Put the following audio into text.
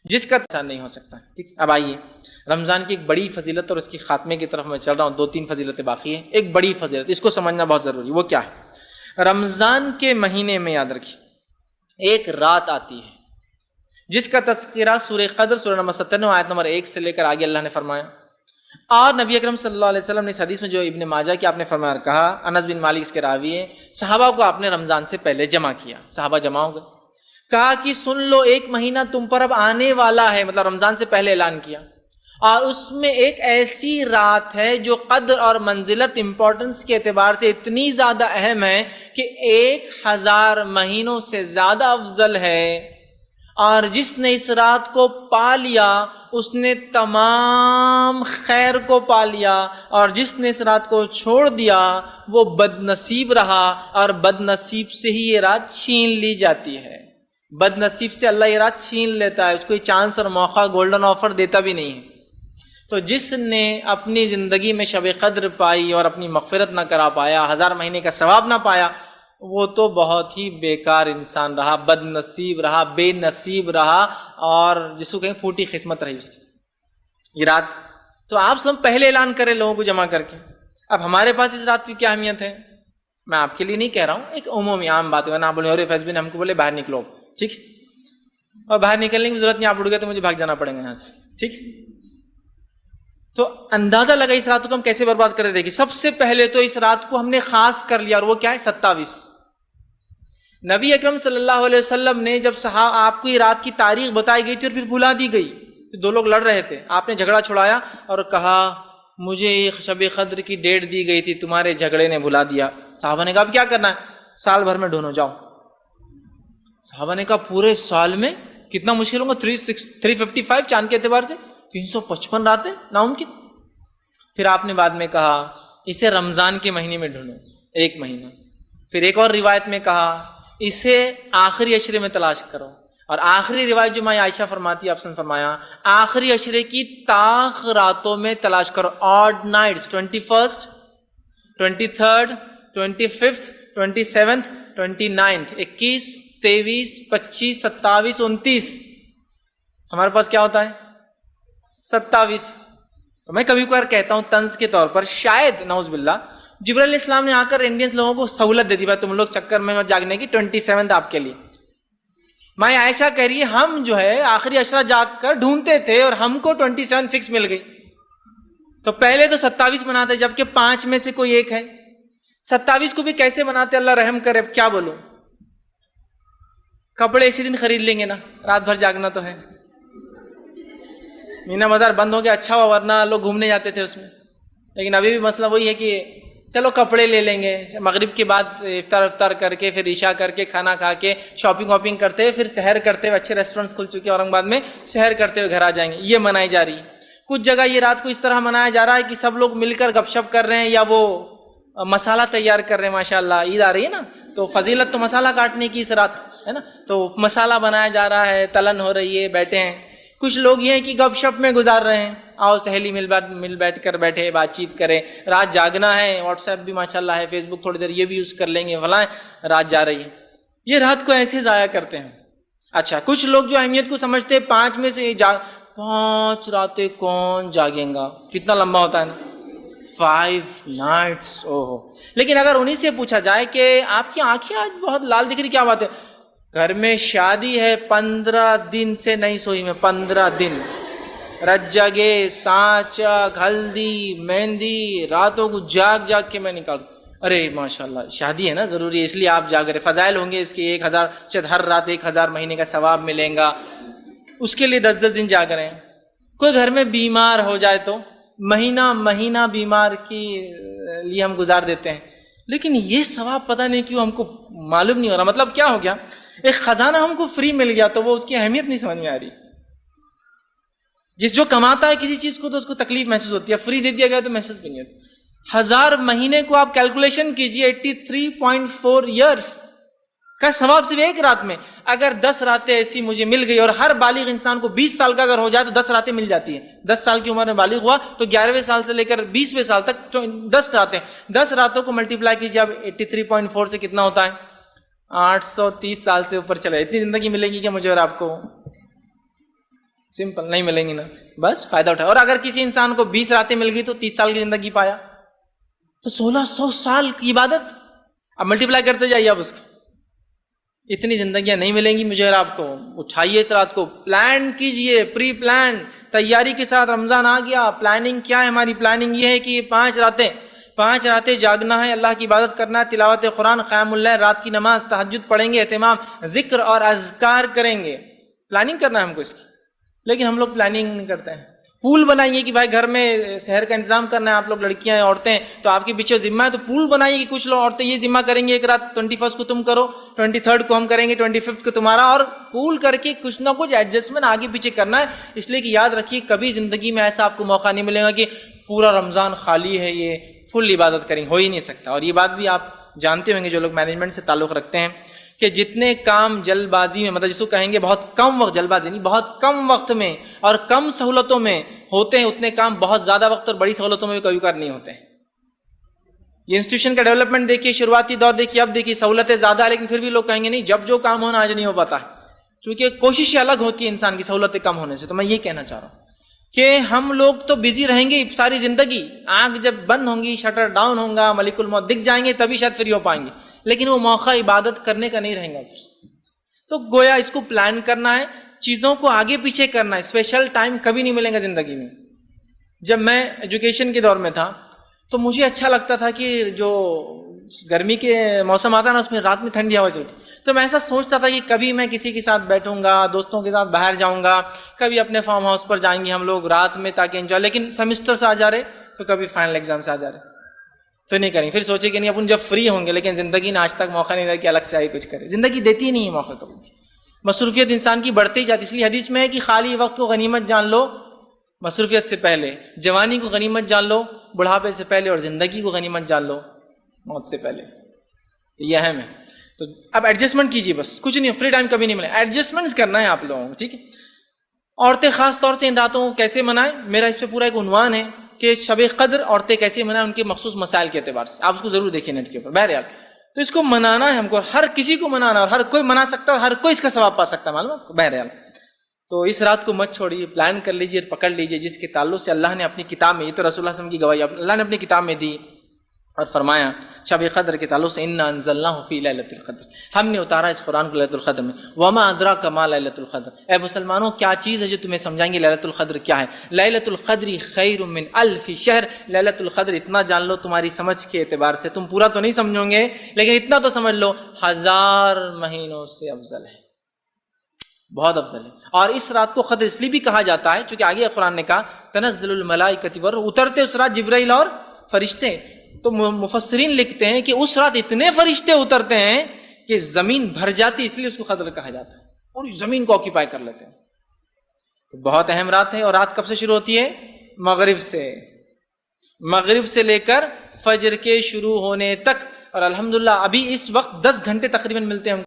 جس کا انسان نہیں ہو سکتا. ٹھیک. اب آئیے رمضان کی ایک بڑی فضیلت اور اس کی خاتمے کی طرف میں چل رہا ہوں. 2-3 فضیلتیں باقی ہیں. ایک بڑی فضیلت اس کو سمجھنا بہت ضروری. وہ کیا ہے؟ رمضان کے مہینے میں یاد رکھیے ایک رات آتی ہے جس کا تذکرہ سورہ قدر سورہ نمبر 97 آیت نمبر 1 سے لے کر آگے اللہ نے فرمایا. اور نبی اکرم صلی اللہ علیہ وسلم نے اس حدیث میں جو ابن ماجہ کی آپ نے فرمایا کہا، انس بن مالک اس کے راوی ہیں، صحابہ کو آپ نے رمضان سے پہلے جمع کیا. صحابہ جمع ہو گئے، کہا کہ سن لو ایک مہینہ تم پر اب آنے والا ہے، مطلب رمضان سے پہلے اعلان کیا، اور اس میں ایک ایسی رات ہے جو قدر اور منزلت امپورٹنس کے اعتبار سے اتنی زیادہ اہم ہے کہ 1000 مہینوں سے زیادہ افضل ہے، اور جس نے اس رات کو پا لیا اس نے تمام خیر کو پا لیا، اور جس نے اس رات کو چھوڑ دیا وہ بد نصیب رہا، اور بد نصیب سے ہی یہ رات چھین لی جاتی ہے. بد نصیب سے اللہ یہ رات چھین لیتا ہے، اس کو چانس اور موقع گولڈن آفر دیتا بھی نہیں ہے. تو جس نے اپنی زندگی میں شب قدر پائی اور اپنی مغفرت نہ کرا پایا، 1000 مہینے کا ثواب نہ پایا، وہ تو بہت ہی بیکار انسان رہا، بد نصیب رہا، بے نصیب رہا، اور جس کو کہیں پھوٹی قسمت رہی اس کی یہ رات. تو آپ سب پہلے اعلان کریں لوگوں کو جمع کر کے. اب ہمارے پاس اس رات کی کیا اہمیت ہے؟ میں آپ کے لیے نہیں کہہ رہا ہوں، ایک عمومی عام بات ہے. ورنہ آپ بولے اور فیض بن ہم کو بولے باہر نکلو، ٹھیک، اور باہر نکلنے کی ضرورت نہیں، آپ اڑ گئے تو مجھے بھاگ جانا پڑے گا یہاں سے، ٹھیک. تو اندازہ لگا اس رات کو ہم کیسے برباد کر دیں گے. سب سے پہلے تو اس رات کو ہم نے خاص کر لیا، اور وہ کیا ہے؟ 27. نبی اکرم صلی اللہ علیہ وسلم نے جب آپ کو یہ رات کی تاریخ بتائی گئی تھی اور پھر بھلا دی گئی، 2 لوگ لڑ رہے تھے، آپ نے جھگڑا چھڑایا اور کہا مجھے ایک شب قدر کی ڈیٹ دی گئی تھی، تمہارے جھگڑے نے بھلا دیا. صحابہ نے کہا اب کیا کرنا ہے؟ سال بھر میں ڈھونڈو جاؤ. صحابہ نے کہا پورے سال میں کتنا مشکل ہوگا؟ 355 چاند کے اعتبار سے 355 راتیں ناممکن. پھر آپ نے بعد میں کہا اسے رمضان کے مہینے میں ڈھونڈو، 1 مہینہ. پھر ایک اور روایت میں کہا اسے آخری عشرے میں تلاش کرو، اور آخری روایت جو ماں عائشہ فرماتی ہے، آپ نے فرمایا آخری عشرے کی تاخ راتوں میں تلاش کرو. Odd nights, 21st 23rd 25th 27th 29th 21 23 25 27 29. ہمارے پاس کیا ہوتا ہے؟ 27. تو میں کبھی کبھار کہتا ہوں طنز کے طور پر، شاید نعوذ باللہ جبرائیل علیہ السلام نے آ کر انڈین لوگوں کو سہولت دے دی، بھائی تم لوگ چکر میں مت جاگنے کی، 27 آپ کے لیے. ماں عائشہ کہہ رہی ہے ہم جو ہے آخری عشرہ جاگ کر ڈھونڈتے تھے اور ہم کو 27 فکس مل گئی. تو پہلے تو 27 مناتے، جبکہ 5 میں سے کوئی ایک ہے. 27 کو بھی کیسے مناتے اللہ رحم کرے. کیا بولوں، کپڑے اسی دن خرید لیں گے نا، رات بھر جاگنا تو ہے. مینا بازار بند ہو گیا، اچھا ہوا، ورنہ لوگ گھومنے جاتے تھے اس میں. لیکن ابھی بھی مسئلہ وہی ہے کہ چلو کپڑے لے لیں گے، مغرب کے بعد افطار کر کے، پھر عشاء کر کے، کھانا کھا کے، شاپنگ واپنگ کرتے ہوئے، پھر سحر کرتے ہوئے، اچھے ریسٹورینٹس کھل چکے اورنگ آباد میں، سحر کرتے ہوئے گھر آ جائیں گے. یہ منائی جا رہی ہے. کچھ جگہ یہ رات کو اس طرح منایا جا رہا ہے کہ سب لوگ مل کر گپ شپ کر رہے ہیں، یا وہ مسالہ تیار کر رہے ہیں. ماشاء اللہ عید آ رہی ہے نا، تو فضیلت تو مسالہ کاٹنے کی اس رات ہے نا، تو مسالہ بنایا جا رہا ہے، تلن ہو رہی ہے، بیٹھے ہیں. کچھ لوگ یہ ہیں کہ گپ شپ میں گزار رہے ہیں، آؤ سہیلی مل بیٹھ کر بیٹھے، بات چیت کریں. رات جاگنا ہے، واٹس ایپ بھی ماشاءاللہ ہے، فیس بک تھوڑی دیر یہ بھی یوز کر لیں گے، فلاں رات جا رہی ہے. یہ رات کو ایسے ضائع کرتے ہیں. اچھا کچھ لوگ جو اہمیت کو سمجھتے ہیں، 5 میں سے 5 راتیں کون جاگیں گا، کتنا لمبا ہوتا ہے نا، 5 nights. اوہو. لیکن اگر انہی سے پوچھا جائے کہ آپ کی آنکھیں آج بہت لال دکھ رہی، کیا بات ہے؟ گھر میں شادی ہے، 15 دن سے نہیں سوئی میں، 15 دن رت جگے، سانچا، ہلدی، مہندی، راتوں کو جاگ کے میں نکالوں. ارے ماشاءاللہ شادی ہے نا، ضروری ہے، اس لیے آپ جاگ رہے. فضائل ہوں گے اس کے 1000، شاید ہر رات 1000 مہینے کا ثواب ملے گا، اس کے لیے 10 دن جاگ رہے ہیں. کوئی گھر میں بیمار ہو جائے تو مہینہ بیمار کی لیے ہم گزار دیتے ہیں، لیکن یہ ثواب پتہ نہیں کیوں ہم کو معلوم نہیں ہو رہا. مطلب کیا ہو گیا؟ ایک خزانہ ہم کو فری مل گیا تو وہ اس کی اہمیت نہیں سمجھ میں آ رہی. جس جو کماتا ہے کسی چیز کو تو اس کو تکلیف محسوس ہوتی ہے، فری دے دیا گیا تو محسوس بھی نہیں ہوتی. 1000 مہینے کو آپ کیلکولیشن کیجئے، 83.4 ایئرس کا ثواب صرف ایک رات میں. اگر 10 راتیں ایسی مجھے مل گئی، اور ہر بالغ انسان کو 20 سال کا اگر ہو جائے تو 10 راتیں مل جاتی ہیں. 10 سال کی عمر میں بالغ ہوا تو 11ویں سال سے لے کر 20ویں سال تک 10 راتیں، 10 راتوں کو ملٹیپلائی کیجئے. اب 83.4 سے کتنا ہوتا ہے؟ 830 سال سے اوپر چلے. اتنی زندگی ملے گی کہ مجھے اور آپ کو؟ سمپل نہیں ملیں گی نا, بس فائدہ اٹھائے. اور اگر کسی انسان کو 20 راتیں مل گئی تو 30 سال کی زندگی پایا, تو 1600 سال کی عبادت. اب ملٹیپلائی کرتے جائیے آپ اس کو. اتنی زندگیاں نہیں ملیں گی مجھے اور آپ کو. اٹھائیے اس رات کو, پلان کیجئے, پری پلان تیاری کے ساتھ. رمضان آ گیا, پلاننگ کیا ہے ہماری؟ پلاننگ یہ ہے کہ یہ 5 راتیں جاگنا ہے, اللہ کی عبادت کرنا ہے, تلاوت قرآن, قیام اللیل, رات کی نماز, تہجد پڑھیں گے, اہتمام, ذکر اور اذکار کریں گے. پلاننگ کرنا ہے ہم کو اس کی. لیکن ہم لوگ پلاننگ نہیں کرتے ہیں. پول بنائیے کہ بھائی گھر میں سحر کا انتظام کرنا ہے, آپ لوگ لڑکیاں ہیں, عورتیں ہیں, تو آپ کے پیچھے ذمہ ہے, تو پول بنائیے کہ کچھ لوگ عورتیں یہ ذمہ کریں گے ایک رات 21 کو تم کرو, 23 کو ہم کریں گے, 25 کو تمہارا, اور پول کر کے کچھ نہ کچھ ایڈجسٹمنٹ آگے پیچھے کرنا ہے. اس لیے کہ یاد رکھیے کبھی زندگی میں ایسا آپ کو موقع نہیں ملے گا کہ پورا رمضان خالی ہے, یہ فل عبادت کریں, ہو ہی نہیں سکتا. اور یہ بات بھی آپ جانتے ہوں گے جو لوگ مینجمنٹ سے تعلق رکھتے ہیں کہ جتنے کام جلد بازی میں, مطلب جس کو کہیں گے بہت کم وقت, جلد بازی نہیں, بہت کم وقت میں اور کم سہولتوں میں ہوتے ہیں, اتنے کام بہت زیادہ وقت اور بڑی سہولتوں میں بھی کبھی کبھار نہیں ہوتے ہیں. یہ انسٹیٹیوشن کا ڈیولپمنٹ دیکھیے, شروعاتی دور دیکھیے, اب دیکھیے سہولتیں زیادہ ہے, لیکن پھر بھی لوگ کہیں گے نہیں, جب جو کام ہونا آج نہیں ہو پاتا ہے, کیونکہ کوششیں الگ ہوتی ہیں انسان کی سہولتیں کم ہونے سے. تو میں یہ کہنا چاہ رہا ہوں کہ ہم لوگ تو بزی رہیں گے ساری زندگی, آنکھ جب بند ہوں گی, شٹر ڈاؤن ہوگا, ملک الموت دکھ جائیں گے, تبھی شاید فری ہو پائیں گے, لیکن وہ موقع عبادت کرنے کا نہیں رہیں گا. تو گویا اس کو پلان کرنا ہے, چیزوں کو آگے پیچھے کرنا ہے. اسپیشل ٹائم کبھی نہیں ملے گا زندگی میں. جب میں ایجوکیشن کے دور میں تھا تو مجھے اچھا لگتا تھا کہ جو گرمی کے موسم آتا ہے نا, اس میں رات میں ٹھنڈی ہوا چلتی, تو میں ایسا سوچتا تھا کہ کبھی میں کسی کے ساتھ بیٹھوں گا, دوستوں کے ساتھ باہر جاؤں گا, کبھی اپنے فارم ہاؤس پر جائیں گے ہم لوگ رات میں تاکہ انجوائے. لیکن سیمسٹر سے آ جا رہے تو کبھی فائنل ایگزام سے آ جا رہے تو نہیں کریں. پھر سوچے کہ نہیں اپن جب فری ہوں گے, لیکن زندگی نے آج تک موقع نہیں دیا کہ الگ سے آئی کچھ کرے. زندگی دیتی ہی نہیں ہے موقع کبھی. مصروفیت انسان کی بڑھتی ہی جاتی. اس لیے حدیث میں ہے کہ خالی وقت کو غنیمت جان لو مصروفیت سے پہلے, جوانی کو غنیمت جان لو بڑھاپے سے پہلے, اور زندگی کو غنیمت جان لو موت سے پہلے. یہ اہم ہے. تو اب ایڈجسٹمنٹ کیجیے, بس کچھ نہیں, فری ٹائم کبھی نہیں ملے, ایڈجسٹمنٹ کرنا ہے آپ لوگوں کو, ٹھیک ہے. عورتیں خاص طور سے ان راتوں کو کیسے منائیں, میرا اس پہ پورا ایک عنوان ہے کہ شب قدر عورتیں کیسے منائیں ان کے مخصوص مسائل کے اعتبار سے. آپ اس کو ضرور دیکھیں نیٹ کے اوپر. بہرحال تو اس کو منانا ہے ہم کو, ہر کسی کو منانا, اور ہر کوئی منا سکتا ہے, اور ہر کوئی اس کا ثواب پا سکتا ہے, معلوم ہے. بہرحال تو اس رات کو مت چھوڑیے, پلان کر لیجیے, پکڑ لیجیے, جس کے تعلق سے اللہ نے اپنی کتاب میں, یہ تو رسول اللہ صلی اللہ علیہ وسلم کی گواہی اللہ نے اپنی کتاب میں دی اور فرمایا شب قدر کے تعلق سے, انا انزلناہ فی لیلۃ القدر, ہم نے اتارا اس قرآن کو لیلۃ القدر میں. وما ادراک ما لیلۃ القدر, اے مسلمانوں کیا چیز ہے جو تمہیں سمجھائیں گے لیلۃ القدر کیا ہے. لیلۃ القدر خیر من الف شہر, لیلۃ القدر اتنا جان لو تمہاری سمجھ کے اعتبار سے, تم پورا تو نہیں سمجھو گے لیکن اتنا تو سمجھ لو 1000 مہینوں سے افضل ہے, بہت افضل ہے. اور اس رات کو قدر اس لیے بھی کہا جاتا ہے چونکہ آگے قرآن نے کہا تنزل الملائکۃ والروح, اترتے اس رات جبرائیل اور فرشتے. تو مفسرین لکھتے ہیں کہ اس رات اتنے فرشتے اترتے ہیں کہ زمین بھر جاتی, اس لیے اس کو قدر کہا جاتا ہے, اور زمین کو آکیپائی کر لیتے ہیں. تو بہت اہم رات ہے. اور رات کب سے شروع ہوتی ہے؟ مغرب سے, مغرب سے لے کر فجر کے شروع ہونے تک. اور الحمدللہ ابھی اس وقت 10 گھنٹے تقریباً ملتے ہیں ہم